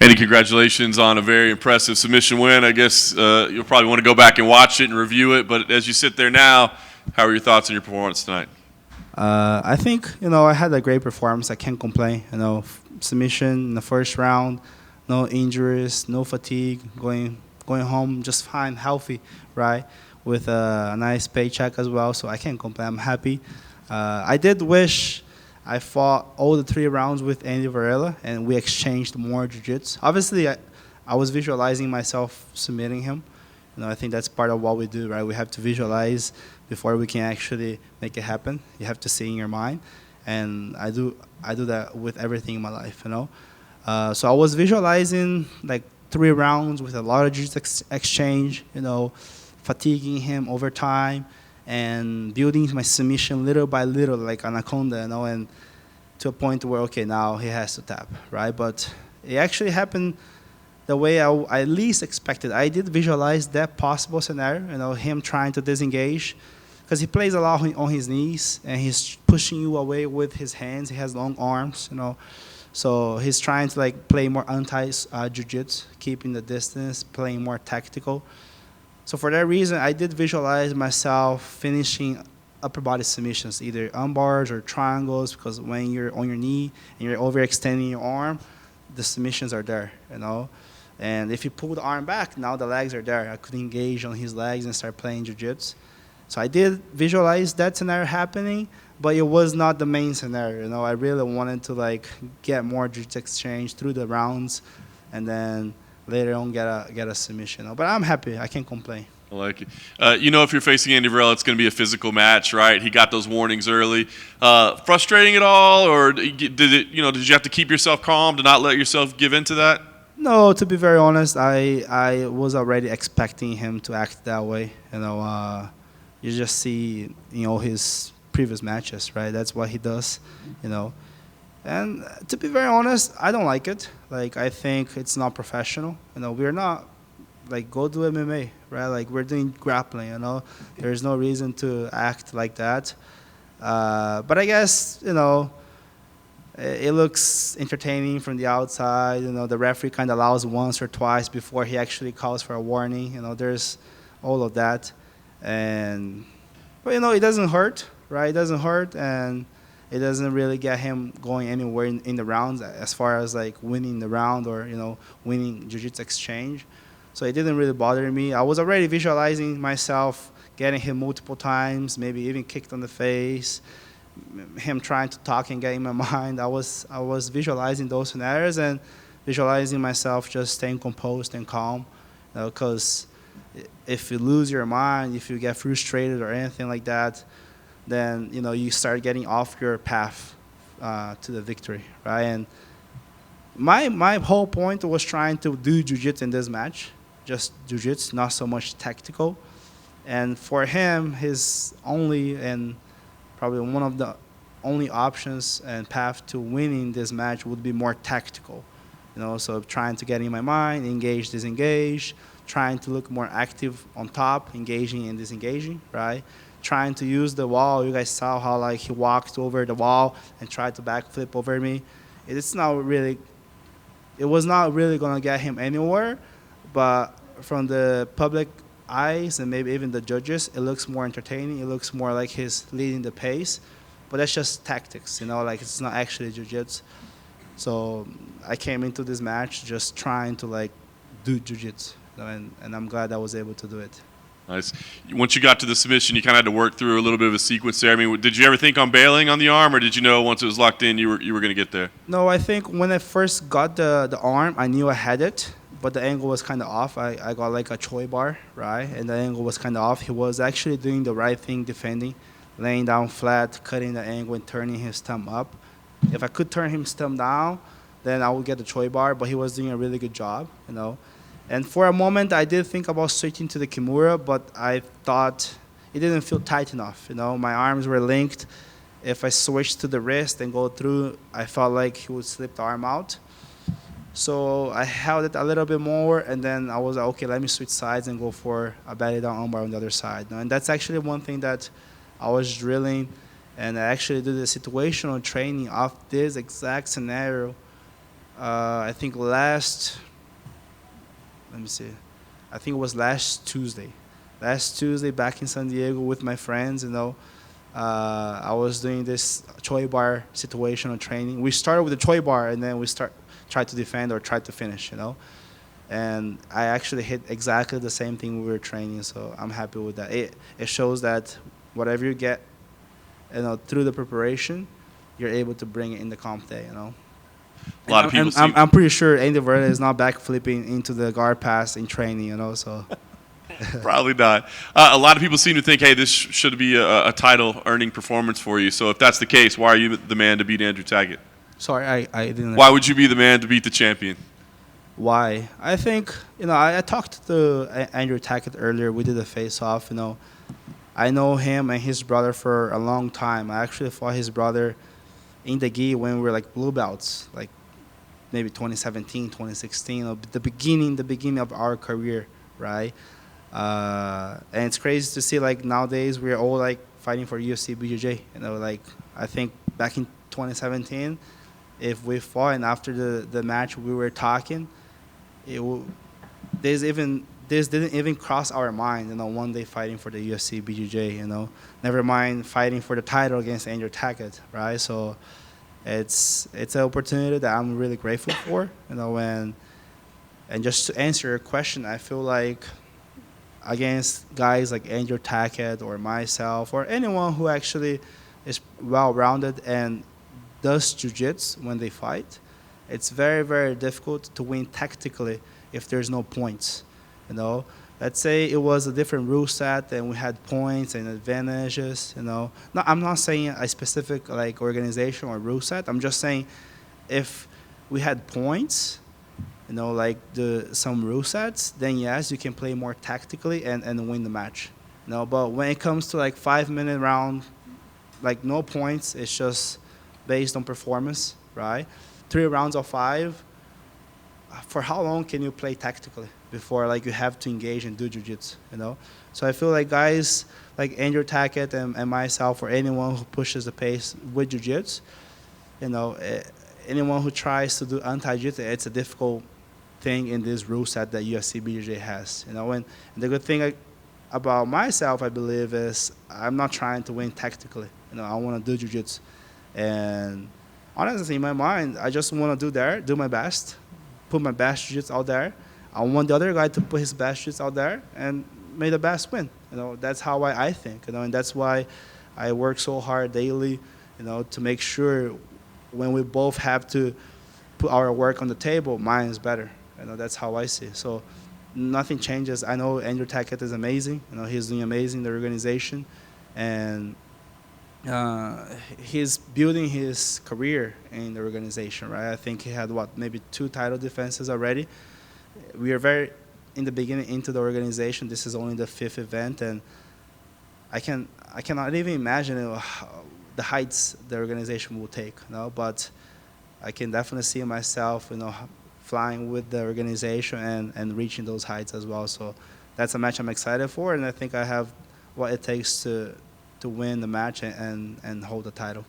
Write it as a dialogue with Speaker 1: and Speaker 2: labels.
Speaker 1: Andy, congratulations on a very impressive submission win. I guess you'll probably want to go back and watch it and review it, but as you sit there now, how are your thoughts on your performance tonight?
Speaker 2: I think I had a great performance. I can't complain. Submission in the first round, no injuries, no fatigue, going home just fine, healthy, right? With a nice paycheck as well, so I can't complain. I'm happy. I did wish I fought all the 3 rounds with Andy Verela, and we exchanged more jiu-jitsu. Obviously, I was visualizing myself submitting him. I think that's part of what we do, right? We have to visualize before we can actually make it happen. You have to see in your mind, and I do that with everything in my life. So I was visualizing like 3 rounds with a lot of jiu-jitsu exchange, fatiguing him over time, and building my submission little by little, like anaconda, and to a point where, okay, now he has to tap, right? But it actually happened the way I least expected. I did visualize that possible scenario, him trying to disengage, because he plays a lot on his knees, and he's pushing you away with his hands. He has long arms, so he's trying to like play more jiu-jitsu, keeping the distance, playing more tactical. So for that reason, I did visualize myself finishing upper body submissions, either arm bars or triangles, because when you're on your knee and you're overextending your arm, the submissions are there, And if you pull the arm back, now the legs are there. I could engage on his legs and start playing jiu-jitsu. So I did visualize that scenario happening, but it was not the main scenario. I really wanted to like get more jiu-jitsu exchange through the rounds, and then later on get a submission. But I'm happy. I can't complain.
Speaker 1: I like it. If you're facing Andy Varela, it's going to be a physical match, right? He got those warnings early. Frustrating at all, or did you have to keep yourself calm to not let yourself give into that?
Speaker 2: No, to be very honest, I was already expecting him to act that way. You just see his previous matches, right? That's what he does, And to be very honest, I don't like it. Like, I think it's not professional. We're not, like, go do MMA, right? Like, we're doing grappling, There's no reason to act like that. But I guess, it looks entertaining from the outside. The referee kind of allows once or twice before he actually calls for a warning. There's all of that. But, it doesn't hurt, right? It doesn't hurt, and it doesn't really get him going anywhere in the rounds as far as like winning the round or winning jiu-jitsu exchange. So it didn't really bother me. I was already visualizing myself getting him multiple times, maybe even kicked on the face, him trying to talk and get in my mind. I was visualizing those scenarios and visualizing myself just staying composed and calm, because if you lose your mind, if you get frustrated or anything like that, then you start getting off your path to the victory, right? And my whole point was trying to do jiu-jitsu in this match, just jiu-jitsu, not so much tactical. And for him, his only and probably one of the only options and path to winning this match would be more tactical, So trying to get in my mind, engage, disengage, trying to look more active on top, engaging and disengaging, right? Trying to use the wall. You guys saw how like he walked over the wall and tried to backflip over me. It was not really gonna get him anywhere, but from the public eyes and maybe even the judges, it looks more entertaining. It looks more like he's leading the pace, but that's just tactics, like it's not actually jiu-jitsu. So I came into this match just trying to like do jiu-jitsu, and I'm glad I was able to do it.
Speaker 1: Nice. Once you got to the submission, you kind of had to work through a little bit of a sequence there. I mean, did you ever think on bailing on the arm, or did you know once it was locked in you were going to get there?
Speaker 2: No, I think when I first got the arm, I knew I had it, but the angle was kind of off. I got like a choi bar, right? And the angle was kind of off. He was actually doing the right thing, defending, laying down flat, cutting the angle, and turning his thumb up. If I could turn his thumb down, then I would get the choi bar, but he was doing a really good job, And for a moment, I did think about switching to the Kimura, but I thought it didn't feel tight enough. My arms were linked. If I switched to the wrist and go through, I felt like he would slip the arm out. So I held it a little bit more, and then I was like, okay, let me switch sides and go for a belly down armbar on the other side. And that's actually one thing that I was drilling, and I actually did the situational training of this exact scenario I think last. Let me see. I think it was last Tuesday. Last Tuesday, back in San Diego with my friends. I was doing this Choi bar situational training. We started with the Choi bar, and then we tried to defend or tried to finish. And I actually hit exactly the same thing we were training. So I'm happy with that. It shows that whatever you get, through the preparation, you're able to bring it in the comp day.
Speaker 1: A lot of people.
Speaker 2: I'm pretty sure Andy Verela is not back flipping into the guard pass in training. So.
Speaker 1: Probably not. A lot of people seem to think, hey, this should be a title-earning performance for you. So if that's the case, why are you the man to beat Andrew Tackett?
Speaker 2: Sorry, I didn't.
Speaker 1: Why would you be the man to beat the champion?
Speaker 2: Why? I think, I talked to Andrew Tackett earlier. We did a face-off. I know him and his brother for a long time. I actually fought his brother in the gi when we were like blue belts, like maybe 2017, 2016, the beginning of our career, right? And it's crazy to see, like, nowadays we're all like fighting for UFC BJJ. Like, I think back in 2017, if we fought and after the match we were talking, this didn't even cross our mind. One day fighting for the UFC BJJ. Never mind fighting for the title against Andrew Tackett, right? So it's an opportunity that I'm really grateful for. And just to answer your question, I feel like against guys like Andrew Tackett or myself or anyone who actually is well-rounded and does jiu-jitsu when they fight, it's very, very difficult to win tactically if there's no points. Let's say it was a different rule set and we had points and advantages. No, I'm not saying a specific like organization or rule set. I'm just saying if we had points, like some rule sets, then yes, you can play more tactically and win the match. But when it comes to like 5-minute round, like no points, it's just based on performance, right? 3 rounds of 5. For how long can you play tactically before like you have to engage and do jiu-jitsu, So I feel like guys like Andrew Tackett and myself or anyone who pushes the pace with jiu-jitsu, anyone who tries to do anti-jiu-jitsu, it's a difficult thing in this rule set that UFC BJJ has, And the good thing about myself, I believe, is I'm not trying to win tactically. I want to do jiu-jitsu, and honestly, in my mind, I just want to do my best, put my best jiu-jitsu out there. I want the other guy to put his best jiu-jitsu out there and make the best win. That's how I think. And that's why I work so hard daily, to make sure when we both have to put our work on the table, mine is better. That's how I see it. So nothing changes. I know Andrew Tackett is amazing. He's doing amazing in the organization, and he's building his career in the organization, right? I think he had maybe 2 title defenses already. We are very in the beginning into the organization. This is only the 5th event, and I cannot even imagine the heights the organization will take. But I can definitely see myself, flying with the organization and reaching those heights as well. So that's a match I'm excited for, and I think I have what it takes to win the match and hold the title.